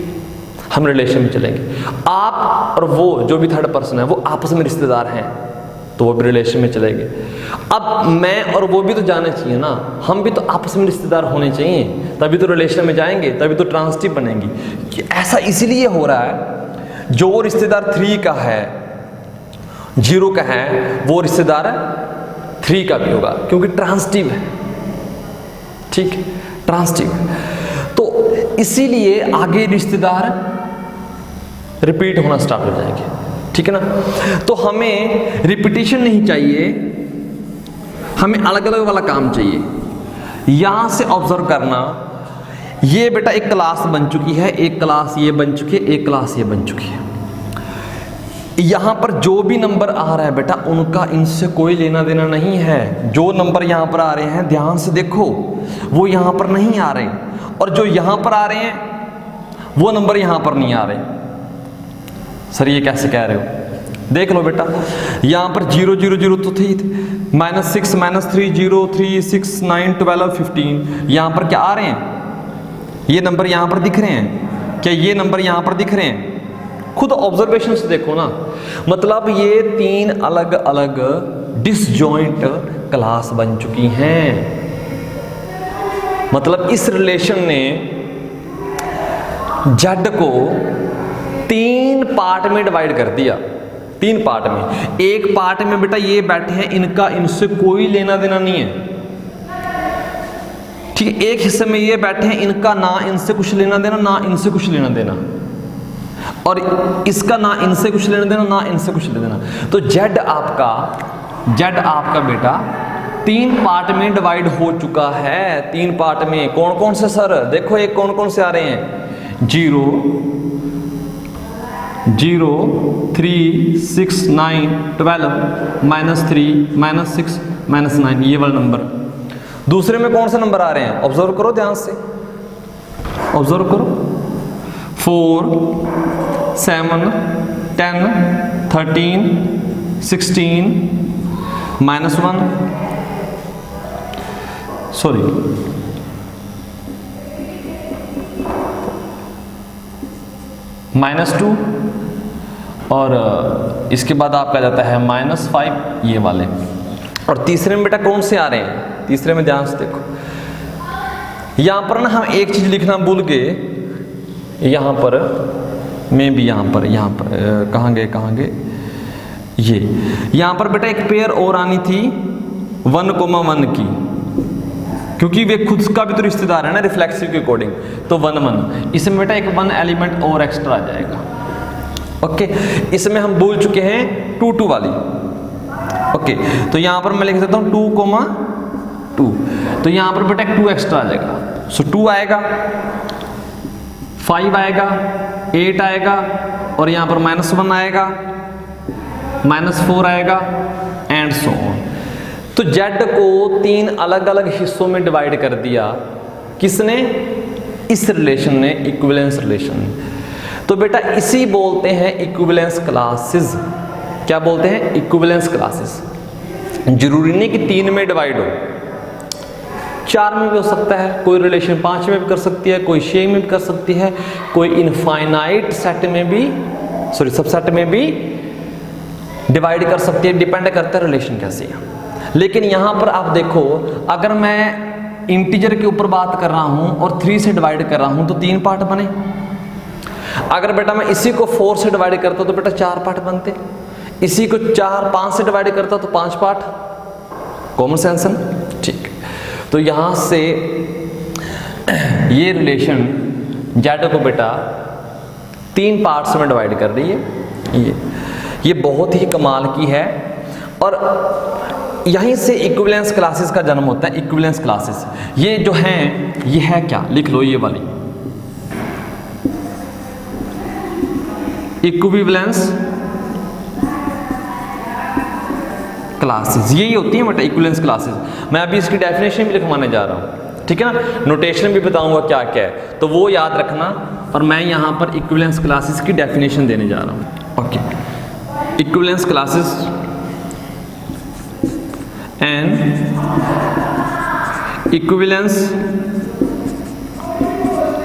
हम रिलेशन में चलेंगे। आप और वो जो भी थर्ड पर्सन है वो आपस में रिश्तेदार हैं, तो वो भी रिलेशन में चलेंगे। अब मैं और वो भी तो जाना चाहिए ना, हम भी तो आपस में रिश्तेदार होने चाहिए, तभी तो रिलेशन में जाएंगे, तभी तो ट्रांसिटिव बनेंगी। कि ऐसा इसलिए हो रहा है, जो रिश्तेदार 3 का है, 0 का है, वो रिश्तेदार 3 का भी होगा, क्योंकि ट्रांसिटिव है, ठीक है, ट्रांसिटिव। तो इसीलिए आगे रिश्तेदार रिपीट होना स्टार्ट हो जाएंगे, ठीक है ना। तो हमें रिपीटिशन नहीं चाहिए, हमें अलग अलग वाला काम चाहिए। यहां से ऑब्जर्व करना, ये बेटा एक क्लास बन चुकी है, एक क्लास ये बन चुकी है, एक क्लास ये बन चुकी है। यहां पर जो भी नंबर आ रहा है बेटा, उनका इनसे कोई लेना देना नहीं है। जो नंबर यहां पर आ रहे हैं, ध्यान से देखो, वो यहां पर नहीं आ रहे, और जो यहां पर आ रहे हैं वो नंबर यहां पर नहीं आ रहे। सर ये कैसे कह रहे हो? देख लो बेटा, यहां पर 0 0 0 तो थी, -6 -3 0 3 6 9 12 15, यहां पर क्या आ रहे हैं? ये नंबर यहां पर दिख रहे हैं क्या? ये नंबर यहां पर दिख रहे हैं? खुद ऑब्जर्वेशन से देखो ना, मतलब ये 3 अलग अलग डिसजॉइंट क्लास बन चुकी हैं। मतलब इस रिलेशन ने जेड को 3 पार्ट में डिवाइड कर दिया। 3 पार्ट में। एक पार्ट में बेटा ये बैठे हैं, इनका इनसे कोई लेना देना नहीं है, ठीक है। एक हिस्से में ये बैठे हैं, इनका ना इनसे कुछ लेना देना, ना इनसे कुछ लेना देना, और इसका ना इनसे कुछ लेना देना, ना इनसे कुछ लेना देना। तो जेड आपका बेटा 3 पार्ट में डिवाइड हो चुका है। 3 पार्ट में कौन कौन से सर? देखो एक कौन कौन से आ रहे हैं, 0 0 3 6 9 12 -3 -6 -9, ये वाला नंबर। दूसरे में कौन से नंबर आ रहे हैं? ऑब्जर्व करो ध्यान से, ऑब्जर्व करो। 4 7 10 13 16 -1, सॉरी -2, और इसके बाद आपका जाता है -5, ये वाले। और तीसरे में बेटा कौन से आ रहे हैं? तीसरे में ध्यान से देखो, यहां पर ना हम एक चीज लिखना भूल गए। यहां पर मैं भी यहां पर कहाँ गए ये यहां पर बेटा एक पेयर और आनी थी 1,1 की, क्योंकि वे खुद का भी तो रिश्तेदार है ना रिफ्लेक्सिव के अकॉर्डिंग। तो 1 1, इसमें बेटा एक 1 एलिमेंट और एक्स्ट्रा आ जाएगा। ओके, इसमें हम भूल चुके हैं 2 2 वाली। ओके, तो यहां पर मैं लिख देता हूं 2,2, तो यहां पर बेटा 2 एक्स्ट्रा आ जाएगा। सो 2 आएगा, 5 आएगा, 8 आएगा, और यहां पर -1 आएगा, -4 आएगा, एंड सो ऑन। तो जेड को 3 अलग अलग हिस्सों में डिवाइड कर दिया। किसने? इस रिलेशन ने, इक्विवेलेंस रिलेशन। तो बेटा इसी बोलते हैं इक्विवेलेंस क्लासेस। क्या बोलते हैं? Equivalence classes. जरूरी नहीं कि 3 में डिवाइड हो, 4 में भी हो सकता है, कोई रिलेशन 5 में भी कर सकती है, कोई 6 में भी कर सकती है, कोई इनफाइनाइट सेट में भी, सॉरी सबसेट में भी डिवाइड कर सकती है। डिपेंड करता है रिलेशन कैसी है। लेकिन यहां पर आप देखो, अगर मैं इंटीजर के ऊपर बात कर रहा हूं और 3 से डिवाइड कर रहा हूं तो 3 पार्ट बने। अगर बेटा मैं इसी को 4 से डिवाइड करता तो बेटा 4 पार्ट बनते। इसी को 5 से डिवाइड करता तो 5 पार्ट। कॉमन सेंस है, ठीक। तो यहां से ये रिलेशन जेड को बेटा 3 पार्ट्स में डिवाइड कर रही है। ये बहुत ही कमाल की है, और यहीं से इक्विवेलेंस क्लासेस का जन्म होता है। इक्विवेलेंस क्लासेस ये जो हैं, ये है क्या? लिख लो, ये वाली इक्विवेलेंस क्लासेस, यही होती है बेटा इक्विवेलेंस क्लासेस। मैं अभी इसकी डेफिनेशन भी लिखवाने जा रहा हूं, ठीक है ना। नोटेशन भी बताऊंगा क्या क्या है, तो वो याद रखना। और मैं यहां पर इक्विवेलेंस क्लासेस की डेफिनेशन देने जा रहा हूं। Okay, equivalence classes and equivalence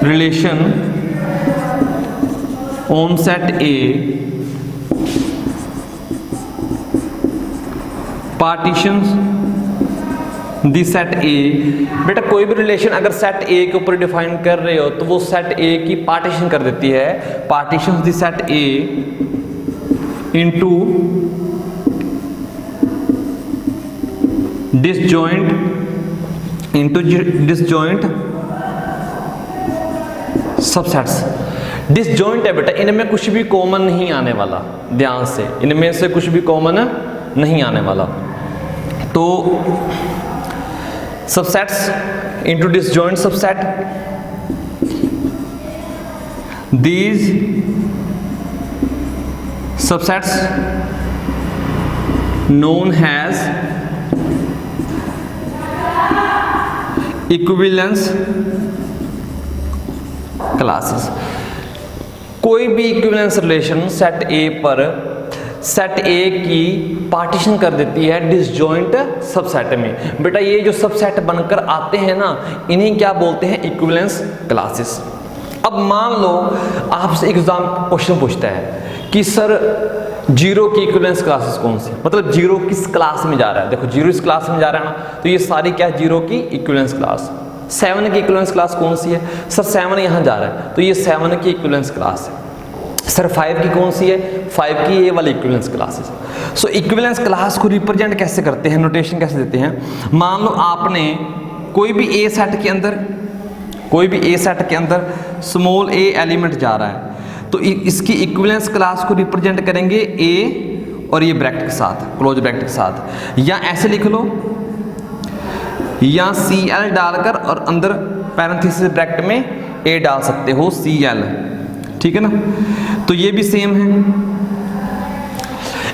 relation on set A partitions the set A। बेटा कोई भी रिलेशन अगर सेट A के ऊपर डिफाइन कर रहे हो तो वो सेट A की पार्टीशन कर देती है। Partition the set A into disjoint subsets. Disjoint है बेटा, इनमें कुछ भी कॉमन नहीं आने वाला, ध्यान से, इनमें से कुछ भी कॉमन नहीं आने वाला। तो subsets into disjoint subset, these subsets known as equivalence classes. कोई भी इक्विवेलेंस रिलेशन सेट ए पर सेट ए की पार्टीशन कर देती है डिसजॉइंट सबसेट में। बेटा ये जो सबसेट बनकर आते हैं ना, इन्हीं क्या बोलते हैं? Equivalence classes. अब मान लो आपसे एग्जाम क्वेश्चन पूछता है कि सर जीरो की इक्विवेलेंस क्लासेस कौन सी, मतलब जीरो किस क्लास में जा रहा है। देखो जीरो इस क्लास में जा रहा है ना, तो ये सारी क्या है, जीरो की इक्विवेलेंस क्लास। 7 की इक्विवेलेंस क्लास कौन सी है, सर 7 यहाँ जा रहा है, तो ये 7 की इक्विवेलेंस क्लास है। सर 5 की कौन सी है, 5 की ये वाली इक्विवेलेंस क्लासेस। सो इक्विवेलेंस क्लास को रिप्रेजेंट कैसे करते हैं, नोटेशन कैसे देते हैं। मान लो आपने कोई भी ए सेट के अंदर स्मॉल ए एलिमेंट जा रहा है, तो इसकी इक्विवेलेंस क्लास को रिप्रेजेंट करेंगे ए और ये ब्रैकेट के साथ, क्लोज ब्रैकेट के साथ, या ऐसे लिख लो, या CL डालकर और अंदर पैरेंथेसिस ब्रैकेट में ए डाल सकते हो, CL, ठीक है ना। तो ये भी सेम है।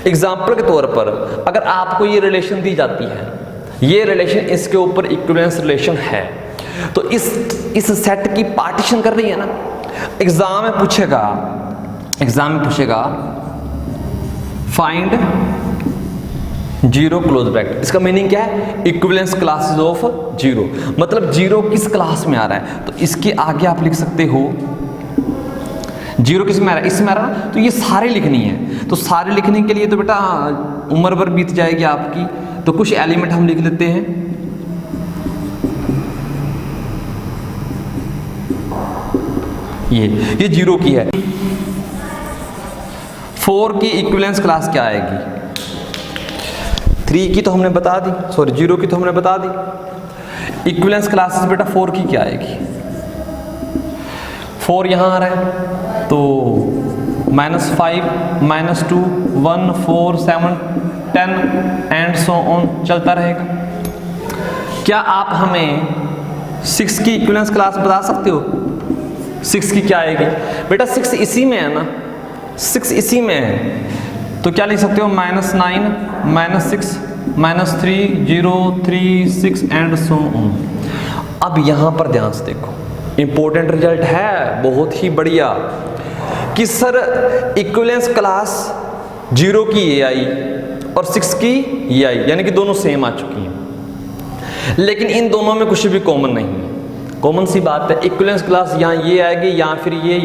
एग्जाम्पल के तौर पर अगर आपको ये रिलेशन दी जाती है, ये रिलेशन इसके ऊपर इक्विवेलेंस रिलेशन है, तो इस सेट की पार्टीशन कर रही है ना। एग्जाम में पूछेगा फाइंड जीरो क्लोज ब्रैकेट, इसका मीनिंग क्या है, इक्विवेलेंस क्लासेस ऑफ जीरो, मतलब जीरो किस क्लास में आ रहा है। तो इसके आगे आप लिख सकते हो जीरो किस में आ रहा है, इसमें आ रहा है ना, तो ये सारे लिखनी है। तो सारे लिखने के लिए तो बेटा उम्र भर बीत जाएगी आपकी, तो कुछ एलिमेंट हम लिख लेते हैं। ये जीरो की है। 4 की इक्विवेलेंस क्लास क्या आएगी, 3 की तो हमने बता दी, सॉरी 0 की तो हमने बता दी। इक्विवेलेंस क्लासेस बेटा 4 की क्या आएगी, 4 यहाँ आ रहा है, तो -5, -2, 1, 4, 7, 10 एंड सो ऑन चलता रहेगा। क्या आप हमें 6 की इक्विवेलेंस क्लास बता सकते हो, 6 की क्या आएगी बेटा, 6 इसी में है ना, 6 इसी में है, तो क्या लिख सकते हो, -9, -6, -3, 0, 3, 6 एंड सो ऑन। अब यहां पर ध्यान से देखो, इंपॉर्टेंट रिजल्ट है, बहुत ही बढ़िया, कि सर इक्विवेलेंस क्लास 0 की ये आई और 6 की ये आई, यानी कि दोनों सेम आ चुकी हैं, लेकिन इन दोनों में कुछ भी कॉमन नहीं है। कॉमन सी बात है, इक्विवेलेंस क्लास यहाँ ये आएगी, या फिर ये,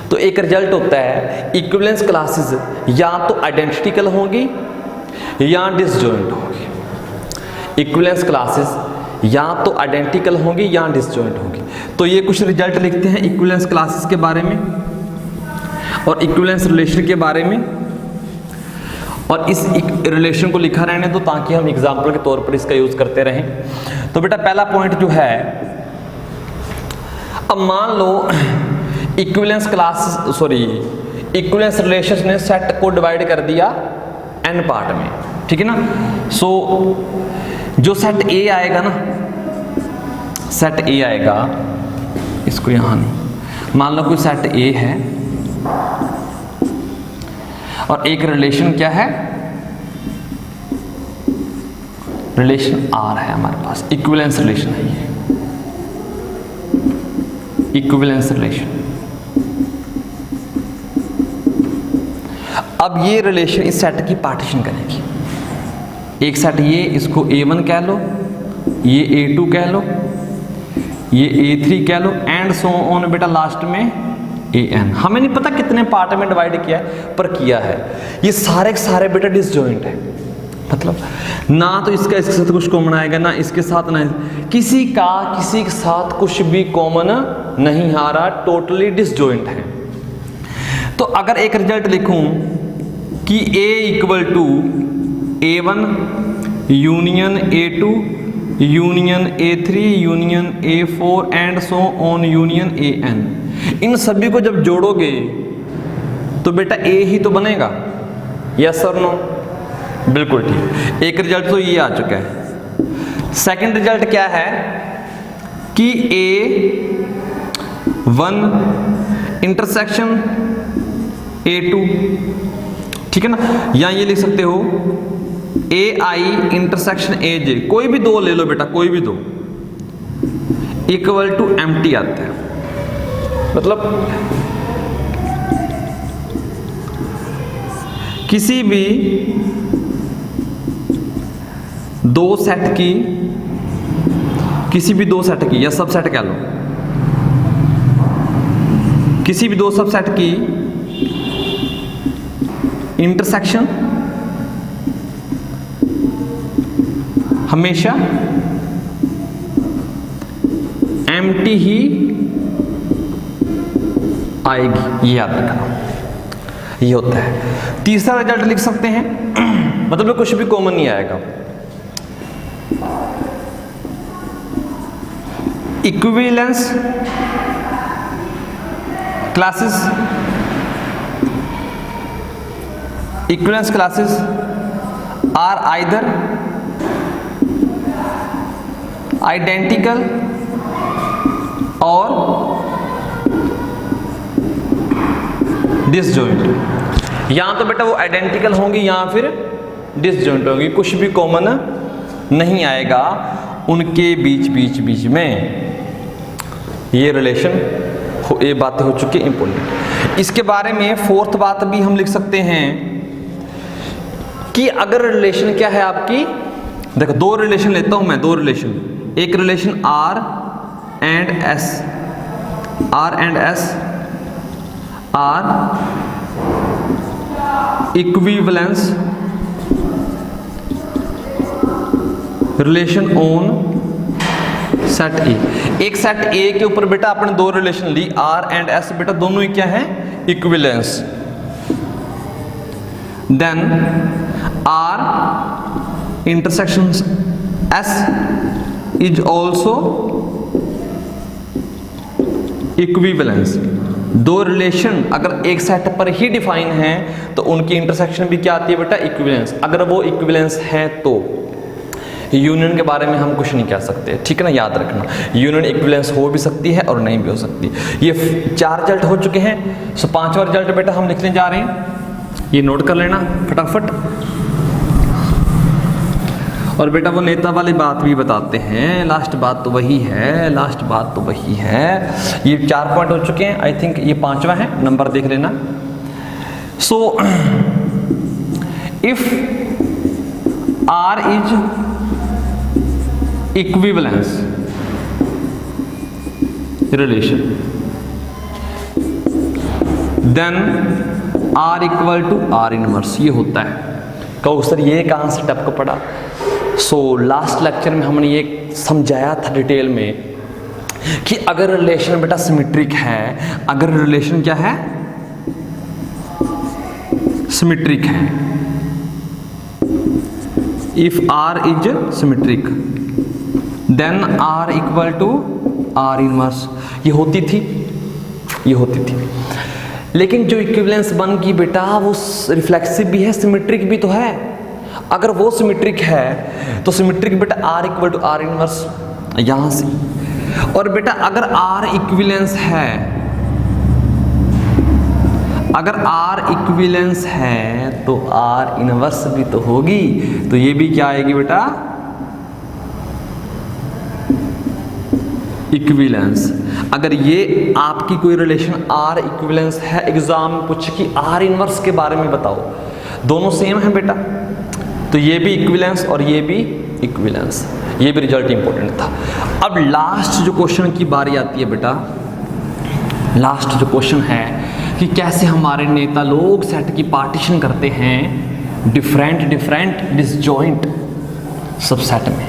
तो एक रिजल्ट होता है इक्विवेलेंस क्लासेस या तो आइडेंटिकल होंगी या डिसजॉइंट होगी। इक्विवेलेंस क्लासेस या तो आइडेंटिकल होंगी या डिसजॉइंट होगी। तो ये कुछ रिजल्ट लिखते हैं इक्विवेलेंस क्लासेस के बारे में और इक्विवेलेंस रिलेशन के बारे में, और इस रिलेशन को लिखा रहने दो ताकि हम एग्जाम्पल के तौर पर इसका यूज करते रहें। तो बेटा पहला पॉइंट जो है, अब मान लो इक्विवेलेंस रिलेशंस ने सेट को डिवाइड कर दिया n पार्ट में, ठीक है ना। सो जो सेट A आएगा ना, सेट A आएगा, इसको यहां नहीं, मान लो कोई सेट A है और एक रिलेशन क्या है, रिलेशन R है हमारे पास, इक्विवेलेंस रिलेशन है ये, इक्विवेलेंस रिलेशन। अब ये रिलेशन इस सेट की पार्टीशन करेगी, एक सेट ये, इसको A1 कह लो, ये A2 कह लो, ये A3 कह लो एंड सो ऑन बेटा लास्ट में AN। हमें नहीं पता कितने पार्ट में डिवाइड किया है, पर किया है। ये सारे के सारे बेटा डिसजॉइंट है, मतलब ना तो इसका इसके साथ कुछ कॉमन आएगा, ना इसके साथ, ना किसी के साथ कुछ भी कॉमन नहीं आ रहा, टोटली डिसजॉइंट है। तो अगर एक रिजल्ट लिखूं कि A equal to A1 union A2 union A3 union A4 and so on union AN, इन सभी को जब जोड़ोगे तो बेटा A ही तो बनेगा, यस और नो, बिल्कुल ठीक। एक रिजल्ट तो ये आ चुका है। सेकंड रिजल्ट क्या है कि A1 इंटरसेक्शन A2, ठीक है ना, या ये लिख सकते हो AI इंटरसेक्शन AJ, कोई भी दो ले लो बेटा, कोई भी दो, इक्वल टू एम्प्टी आता है। मतलब किसी भी दो सेट की, किसी भी दो सेट की या सबसेट कह लो, किसी भी दो सबसेट की इंटरसेक्शन हमेशा एम्प्टी ही आएगी, ये याद रखना, ये होता है। तीसरा रिजल्ट लिख सकते हैं, मतलब कुछ भी कॉमन नहीं आएगा। Equivalence classes, equivalence classes are either identical और डिसजॉइंट। यहां तो बेटा वो आइडेंटिकल होंगी या फिर डिसजॉइंट होंगी, कुछ भी कॉमन नहीं आएगा उनके बीच में। ये रिलेशन ये बातें हो चुकी है इंपॉर्टेंट। इसके बारे में फोर्थ बात भी हम लिख सकते हैं कि अगर रिलेशन क्या है आपकी, देखो दो रिलेशन लेता हूं मैं, दो रिलेशन, एक relation R and S, R and S are equivalence relation on set A. एक सेट ए के ऊपर बेटा आपने दो रिलेशन ली, R एंड S, बेटा दोनों ही क्या है, equivalence. Then R intersection S is also equivalence. दो रिलेशन अगर एक सेट पर ही डिफाइन है तो उनकी इंटरसेक्शन भी क्या आती है बेटा, इक्विवेलेंस। अगर वो इक्विवेलेंस है तो यूनियन के बारे में हम कुछ नहीं कह सकते, ठीक है ना, याद रखना। यूनियन इक्विवेलेंस हो भी सकती है और नहीं भी हो सकती। ये 4 रिजल्ट हो चुके हैं। सो 5वां रिजल्ट बेटा हम लिखने जा रहे हैं, ये नोट कर लेना फटाफट। और बेटा वो नेता वाली बात भी बताते हैं, लास्ट बात तो वही है, लास्ट बात तो वही है। ये 4 पॉइंट हो चुके हैं, आई थिंक ये 5वां है, नंबर देख लेना। So if R is equivalence relation then R equal to R inverse, ये होता है। कहो सर ये कहाँ से टपक पड़ा? सो लास्ट लेक्चर में हमने ये समझाया था डिटेल में कि अगर रिलेशन बेटा सिमेट्रिक है, अगर रिलेशन क्या है, सिमेट्रिक है, if R is symmetric then R equal to R inverse, ये होती थी। लेकिन जो इक्विवेलेंस बन गई बेटा वो रिफ्लेक्सिव भी है, सिमेट्रिक भी तो है। अगर वो सिमेट्रिक है तो सिमेट्रिक बेटा R equal to R inverse यहां से। और बेटा अगर R इक्विवेलेंस है, अगर R इक्विवेलेंस है तो R इनवर्स भी तो होगी, तो ये भी क्या आएगी बेटा, इक्विवेलेंस। अगर ये आपकी कोई रिलेशन R इक्विवेलेंस है, एग्जाम में पूछे कि R इनवर्स के बारे में बताओ, दोनों सेम है बेटा, तो ये भी इक्विवेलेंस और ये भी इक्विवेलेंस, ये भी रिजल्ट इंपॉर्टेंट था। अब लास्ट जो क्वेश्चन की बारी आती है बेटा, लास्ट जो क्वेश्चन है कि कैसे हमारे नेता लोग सेट की पार्टीशन करते हैं डिफरेंट डिसजॉइंट सबसेट में।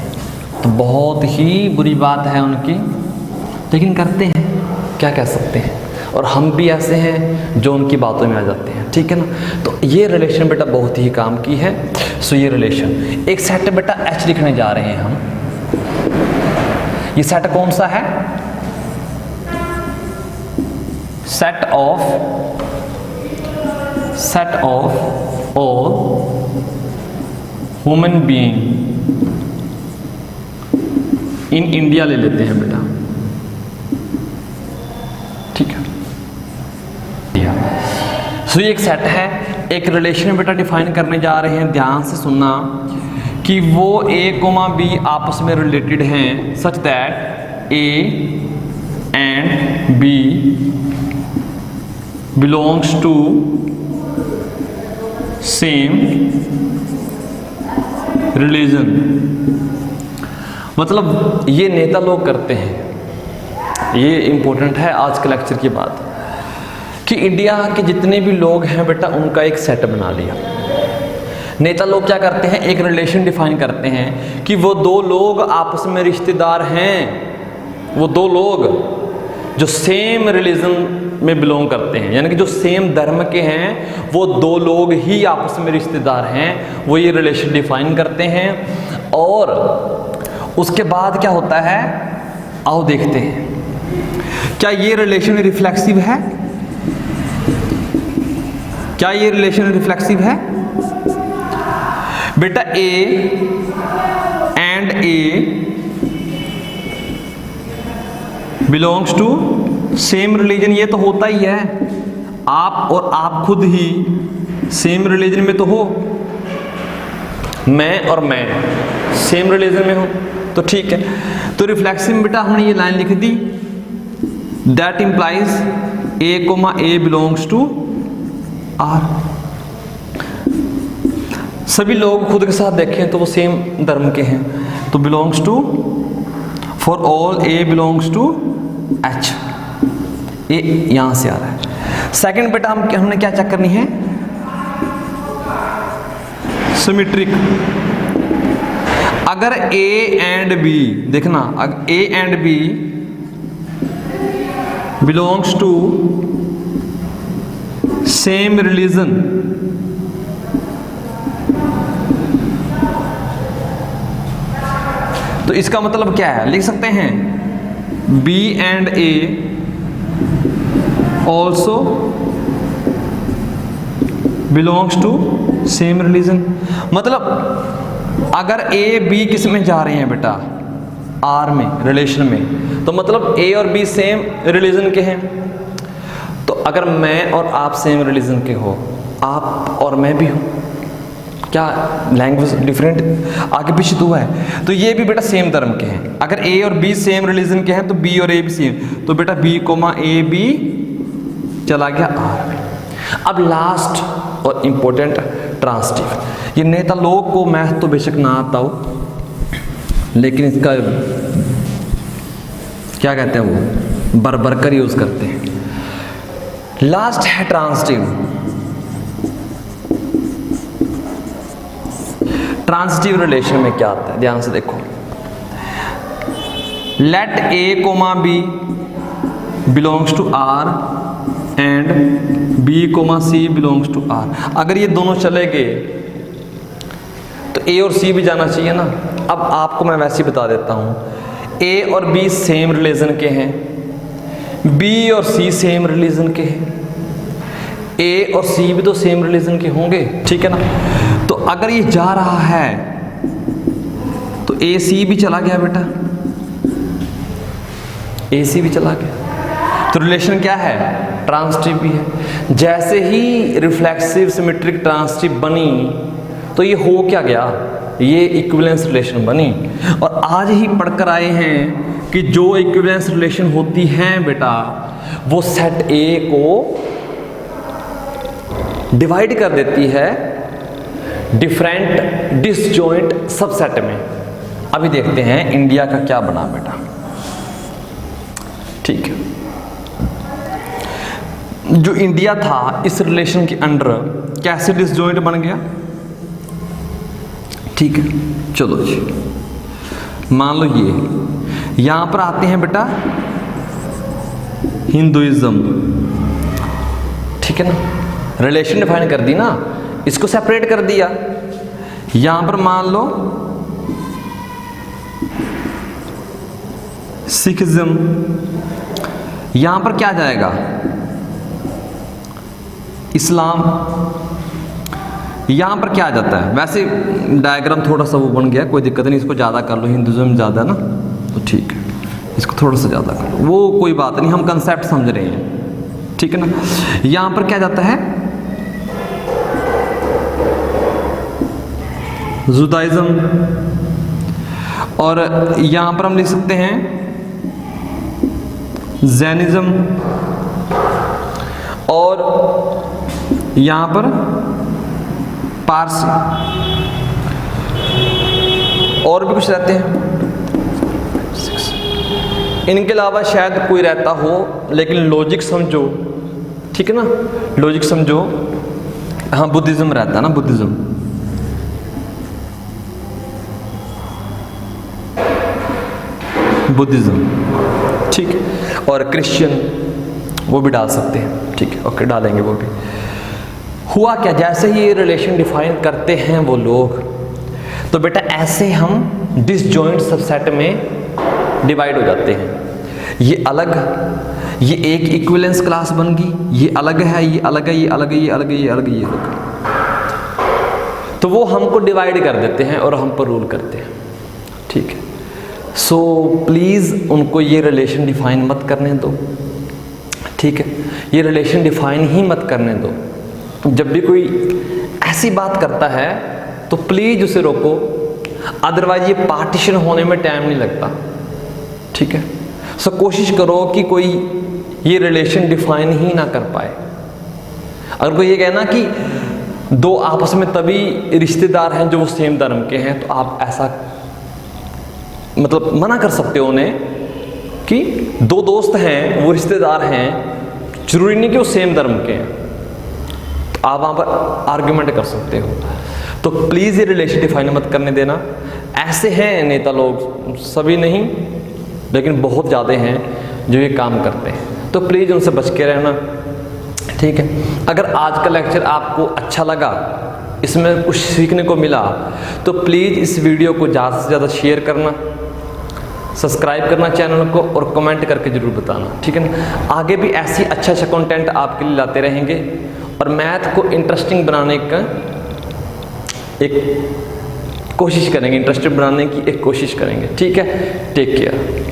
तो बहुत ही बुरी बात है उनकी, लेकिन करते हैं, क्या कह सकते हैं। और हम भी ऐसे हैं जो उनकी बातों में आ जाते हैं, ठीक है ना। तो ये रिलेशन बेटा बहुत ही काम की है। सो ये रिलेशन, एक सेट बेटा H लिखने जा रहे हैं हम। ये सेट कौन सा है, set of all human being in India ले लेते हैं बेटा, ठीक है। सो ये एक सेट है, एक रिलेशन बेटा डिफाइन करने जा रहे हैं। ध्यान से सुनना कि वो A, B आपस में रिलेटेड हैं such that A and B belongs to same religion. मतलब ये नेता लोग करते हैं, ये इंपॉर्टेंट है आज के लेक्चर की बात। कि इंडिया के जितने भी लोग हैं बेटा उनका एक सेट बना लिया। नेता लोग क्या करते हैं, एक रिलेशन डिफाइन करते हैं कि वो दो लोग आपस में रिश्तेदार हैं, वो दो लोग जो सेम रिलीजन में बिलोंग करते हैं, यानी कि जो सेम धर्म के हैं वो दो लोग ही आपस में रिश्तेदार हैं, वो ये रिलेशन डिफाइन करते हैं। और उसके बाद क्या होता है, आओ देखते हैं क्या ये रिलेशन रिफ्लेक्सिव है, क्या ये रिलेशन रिफ्लेक्सिव है। बेटा A and A belongs to same religion, ये तो होता ही है, आप और आप खुद ही सेम रिलीजन में तो हो, मैं और मैं सेम रिलीजन में हो, तो ठीक है। तो रिफ्लेक्सिव में बेटा हमने ये लाइन लिख दी, that implies a comma a belongs to R. सभी लोग खुद के साथ देखें तो वो सेम धर्म के हैं, तो belongs to, for all a belongs to H, a यहां से आ रहा है। सेकंड बेटा हमने क्या चेक करनी है, सिमेट्रिक। अगर ए एंड बी, देखना अगर A and B belongs to same religion, तो इसका मतलब क्या है, लिख सकते हैं B and A also belongs to same religion. मतलब अगर ए बी किस में जा रहे हैं बेटा, आर में, रिलेशन में, तो मतलब ए और बी सेम रिलीजन के हैं। तो अगर मैं और आप सेम रिलीजन के हो, आप और मैं भी हूं, क्या लैंग्वेज डिफरेंट आगे पीछे तो है, तो ये भी बेटा सेम धर्म के हैं। अगर ए और बी सेम रिलीजन के हैं तो बी और ए भी सेम, तो बेटा बी कोमा ए बी चला गया आर में। अब लास्ट और इंपॉर्टेंट ट्रांसिटिव। ये नेता लोग को मैथ तो बेशक ना आता हो, लेकिन इसका क्या कहते हैं वो बर कर यूज करते हैं। लास्ट है ट्रांसिटिव। ट्रांसिटिव रिलेशन में क्या आता है, ध्यान से देखो। Let A comma B belongs to R and B comma C belongs to R. अगर ये दोनों चले गए तो ए और सी भी जाना चाहिए ना। अब आपको मैं वैसे ही बता देता हूं, ए और बी सेम रिलीजन के हैं, बी और सी सेम रिलीजन के हैं, ए और सी भी तो सेम रिलीजन के होंगे, ठीक है ना। तो अगर ये जा रहा है तो ए सी भी चला गया बेटा, ए सी भी चला गया, तो रिलेशन क्या है, ट्रांसिटिव भी है। जैसे ही रिफ्लेक्सिव सिमेट्रिक ट्रांसिटिव बनी तो ये हो क्या गया, ये इक्विवेलेंस रिलेशन बनी। और आज ही पढ़कर आए हैं कि जो इक्विवेलेंस रिलेशन होती हैं बेटा वो सेट ए को डिवाइड कर देती है डिफरेंट डिसजॉइंट सबसेट में। अभी देखते हैं इंडिया का क्या बना बेटा, ठीक है। जो इंडिया था इस रिलेशन के अंडर कैसे डिसजॉइंट बन गया, ठीक है। चलो जी, मान लो ये यहां पर आते हैं बेटा हिंदुइज्म, ठीक है ना। रिलेशन डिफाइन कर दी ना, इसको सेपरेट कर दिया। यहां पर मान लो सिखिज्म, यहां पर क्या जाएगा, इस्लाम। यहां पर क्या आ जाता है, वैसे डायग्राम थोड़ा सा वो बन गया, कोई दिक्कत नहीं, इसको ज़्यादा कर लो, हिंदुइज्म ज़्यादा ना तो ठीक है, इसको थोड़ा सा ज़्यादा कर लो, वो कोई बात नहीं, हम कंसेप्ट समझ रहे हैं, ठीक है ना। यहां पर क्या जाता है, जुदाइज्म, और यहां पर हम लिख सकते हैं जैनिज्म, और यहां पर पारसी, और भी कुछ रहते हैं। इनके अलावा शायद कोई रहता हो, लेकिन लॉजिक समझो ठीक है ना, लॉजिक समझो। हाँ, बुद्धिज्म रहता है ना, बुद्धिज्म, ठीक है, और क्रिश्चियन वो भी डाल सकते हैं, ठीक है, ओके, डालेंगे वो भी। हुआ क्या, जैसे ही ये रिलेशन डिफाइन करते हैं वो लोग, तो बेटा ऐसे हम डिसजॉइंट सबसेट में डिवाइड हो जाते हैं। ये अलग, ये एक इक्विवेलेंस क्लास बन गई, ये अलग है, ये अलग है, ये अलग है, ये अलग है, ये अलग है, ये अलग है। तो वो हमको डिवाइड कर देते हैं और हम पर रूल करते हैं, ठीक है। सो प्लीज़ उनको ये रिलेशन डिफाइन मत करने दो, ठीक है, ये रिलेशन डिफाइन ही मत करने दो। जब भी कोई ऐसी बात करता है तो प्लीज़ उसे रोको, अदरवाइज ये पार्टीशन होने में टाइम नहीं लगता, ठीक है। सो कोशिश करो कि कोई ये रिलेशन डिफाइन ही ना कर पाए। अगर कोई ये कहना कि दो आपस में तभी रिश्तेदार हैं जो वो सेम धर्म के हैं, तो आप ऐसा मतलब मना कर सकते हो उन्हें कि दो दोस्त हैं वो रिश्तेदार हैं, जरूरी नहीं कि वो सेम धर्म के हैं, तो आप वहाँ पर आर्ग्यूमेंट कर सकते हो। तो प्लीज़ ये रिलेशन डिफाइन मत करने देना। ऐसे हैं नेता लोग, सभी नहीं लेकिन बहुत ज़्यादा हैं जो ये काम करते हैं, तो प्लीज़ उनसे बच के रहना, ठीक है। अगर आज का लेक्चर आपको अच्छा लगा, इसमें कुछ सीखने को मिला, तो प्लीज़ इस वीडियो को ज़्यादा से ज़्यादा शेयर करना, सब्सक्राइब करना चैनल को, और कमेंट करके ज़रूर बताना, ठीक है ना। आगे भी ऐसी अच्छा कंटेंट आपके लिए लाते रहेंगे, और मैथ को इंटरेस्टिंग बनाने का एक कोशिश करेंगे, इंटरेस्टेड बनाने की एक कोशिश करेंगे, ठीक है। Take care.